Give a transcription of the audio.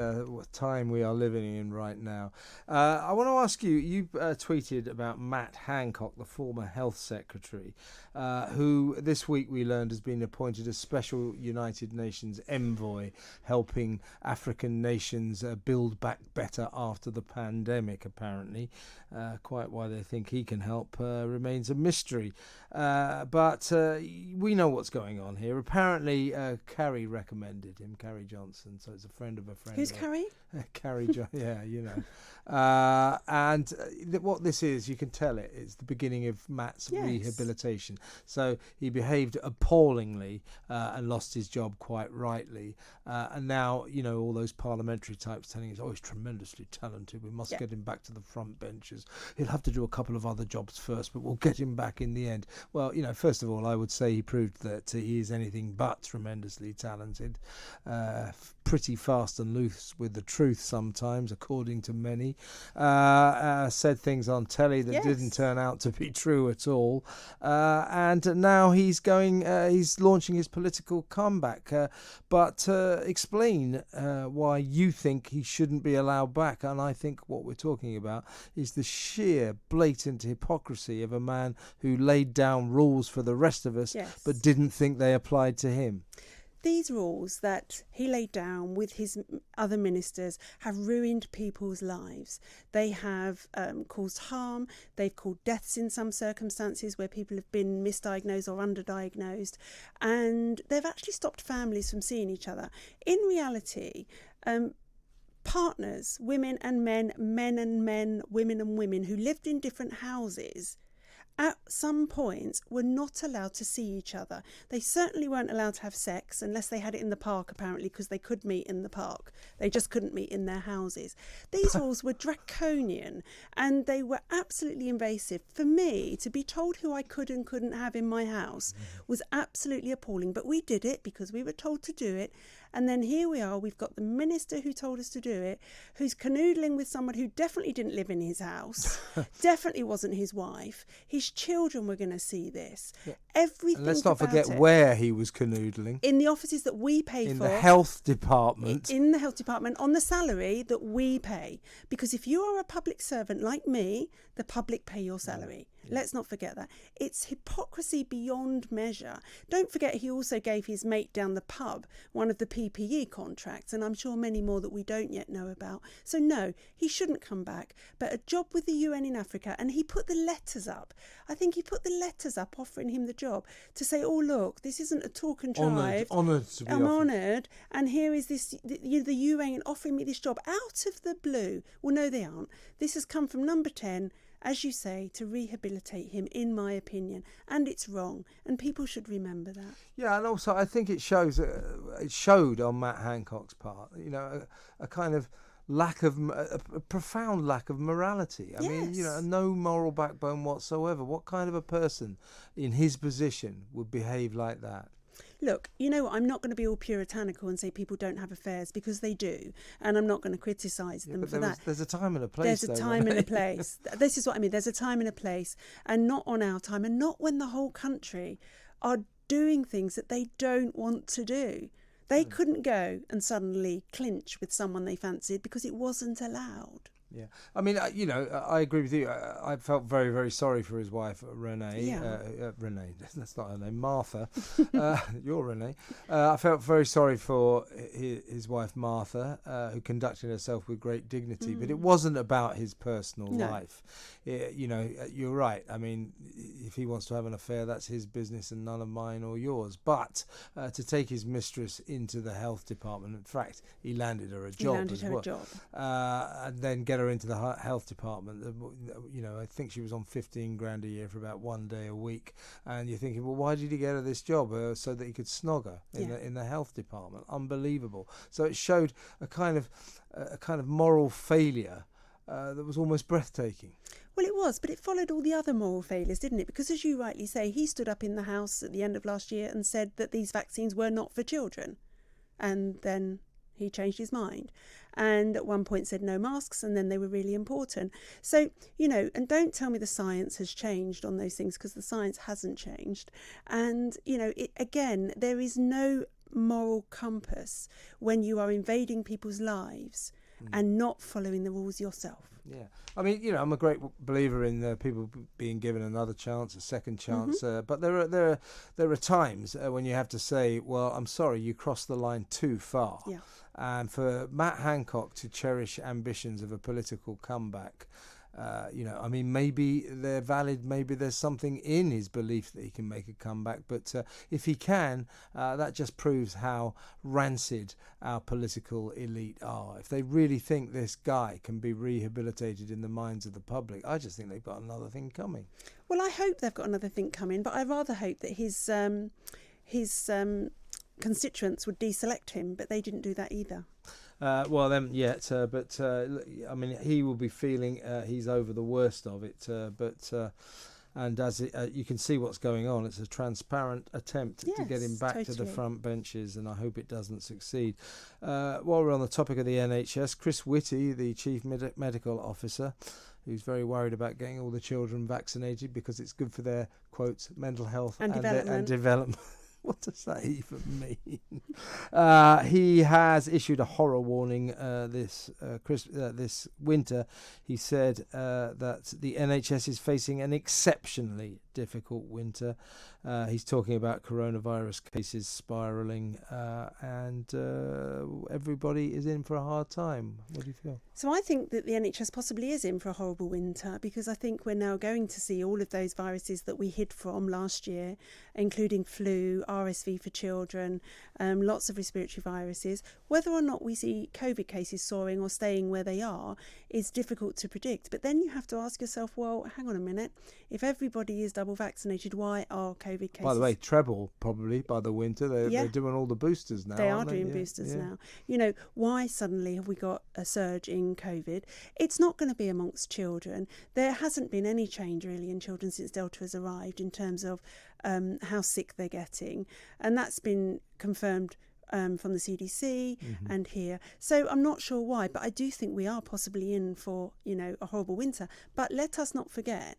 what time we are living in right now. I want to ask you, you tweeted about Matt Hancock, the former Health Secretary, who this week we learned has been appointed as Special United Nations Envoy, helping African nations build back better after the pandemic, apparently. Quite why they think he can help remains a mystery. But we know what's going on here. Apparently, Carrie recommended him, Carrie Johnson, so it's a friend of a friend. Who's Carrie? Carrie Johnson, yeah, you know. What this is, you can tell it's the beginning of Matt's rehabilitation. So he behaved appallingly and lost his job quite rightly. And now, you know, all those parliamentary types telling us, oh, he's tremendously talented. We must get him back to the front benches. He'll have to do a couple of other jobs first, but we'll get him back in the end. Well, you know, first of all, I would say he proved that he is anything but tremendously talented. Pretty fast and loose with the truth sometimes, according to many. Said things on telly that didn't turn out to be true at all. And now he's launching his political comeback. But explain why you think he shouldn't be allowed back. And I think what we're talking about is the sheer blatant hypocrisy of a man who laid down rules for the rest of us, but didn't think they applied to him. These rules that he laid down with his other ministers have ruined people's lives. They have caused harm. They've caused deaths in some circumstances where people have been misdiagnosed or underdiagnosed. And they've actually stopped families from seeing each other. In reality, partners, women and men, men and men, women and women who lived in different houses at some points were not allowed to see each other. They certainly weren't allowed to have sex unless they had it in the park, apparently, because they could meet in the park. They just couldn't meet in their houses. These rules were draconian and they were absolutely invasive. For me, to be told who I could and couldn't have in my house was absolutely appalling. But we did it because we were told to do it. And then here we are, we've got the minister who told us to do it, who's canoodling with someone who definitely didn't live in his house, definitely wasn't his wife. His children were going to see this. Yeah. Everything. And let's not forget where he was canoodling. In the offices that we pay for. In the health department. In the health department, on the salary that we pay. Because if you are a public servant like me, the public pay your salary. Yeah. Let's not forget that. It's hypocrisy beyond measure. Don't forget he also gave his mate down the pub one of the PPE contracts, and I'm sure many more that we don't yet know about. So no, he shouldn't come back. But a job with the UN in Africa, and he put the letters up. I think he put the letters up offering him the job to say, oh look, this isn't a talk and drive. Honoured to be I'm honoured, and here is this, the UN offering me this job out of the blue. Well, no, they aren't. This has come from number 10, as you say, to rehabilitate him, in my opinion, and it's wrong, and people should remember that. Yeah, and also I think it showed on Matt Hancock's part, you know, a kind of a profound lack of morality. I mean, you know, no moral backbone whatsoever. What kind of a person in his position would behave like that? Look, you know what, I'm not going to be all puritanical and say people don't have affairs, because they do, and I'm not going to criticise them for that. There's a time and a place. There's a time and a place. This is what I mean. There's a time and a place, and not on our time, and not when the whole country are doing things that they don't want to do. They couldn't go and suddenly clinch with someone they fancied because it wasn't allowed. Yeah, I mean, you know, I agree with you. I felt very, very sorry for his wife, Renee. Yeah. Renee, that's not her name, Martha. You're Renee. I felt very sorry for his wife, Martha, who conducted herself with great dignity. But it wasn't about his personal life. You know, you're right. I mean, if he wants to have an affair, that's his business and none of mine or yours. But to take his mistress into the health department, in fact, he landed her a job as well. And then get her into the health department. You know, I think she was on 15 grand a year for about 1 day a week, and you're thinking, well, why did he get her this job? So that he could snog her in the health department. Unbelievable. So it showed a kind of moral failure that was almost breathtaking. Well, it was, but it followed all the other moral failures, didn't it? Because as you rightly say, he stood up in the House at the end of last year and said that these vaccines were not for children, and then he changed his mind, and at one point said no masks, and then they were really important. So, you know, and don't tell me the science has changed on those things, because the science hasn't changed. And, you know, again, there is no moral compass when you are invading people's lives and not following the rules yourself. Yeah, I mean, I'm a great believer in people being given another chance, a second chance. But there are times when you have to say, well, I'm sorry, you crossed the line too far. Yeah. And for Matt Hancock to cherish ambitions of a political comeback, I mean, maybe they're valid. Maybe there's something in his belief that he can make a comeback. But if he can, that just proves how rancid our political elite are. If they really think this guy can be rehabilitated in the minds of the public, I just think they've got another thing coming. Well, I hope they've got another thing coming, but I rather hope that his constituents would deselect him, but they didn't do that either. Well, then yet, but I mean, he will be feeling he's over the worst of it. And as you can see what's going on, it's a transparent attempt to get him back to the front benches, and I hope it doesn't succeed. While we're on the topic of the NHS, Chris Whitty, the Chief Medical Officer, who's very worried about getting all the children vaccinated because it's good for their, quotes, mental health and development. What does that even mean? He has issued a horror warning this winter. He said that the NHS is facing an exceptionally difficult winter. He's talking about coronavirus cases spiralling, and everybody is in for a hard time. What do you feel? So I think that the NHS possibly is in for a horrible winter, because I think we're now going to see all of those viruses that we hid from last year, including flu, RSV for children, lots of respiratory viruses. Whether or not we see COVID cases soaring or staying where they are is difficult to predict. But then you have to ask yourself, well, hang on a minute. If everybody is double vaccinated, why are COVID cases... By the way, treble probably by the winter. They're doing all the boosters now. They are doing boosters now. Why suddenly have we got a surge in COVID? It's not going to be amongst children. There hasn't been any change really in children since Delta has arrived in terms of how sick they're getting. And that's been confirmed from the CDC and here. So I'm not sure why, but I do think we are possibly in for, a horrible winter. But let us not forget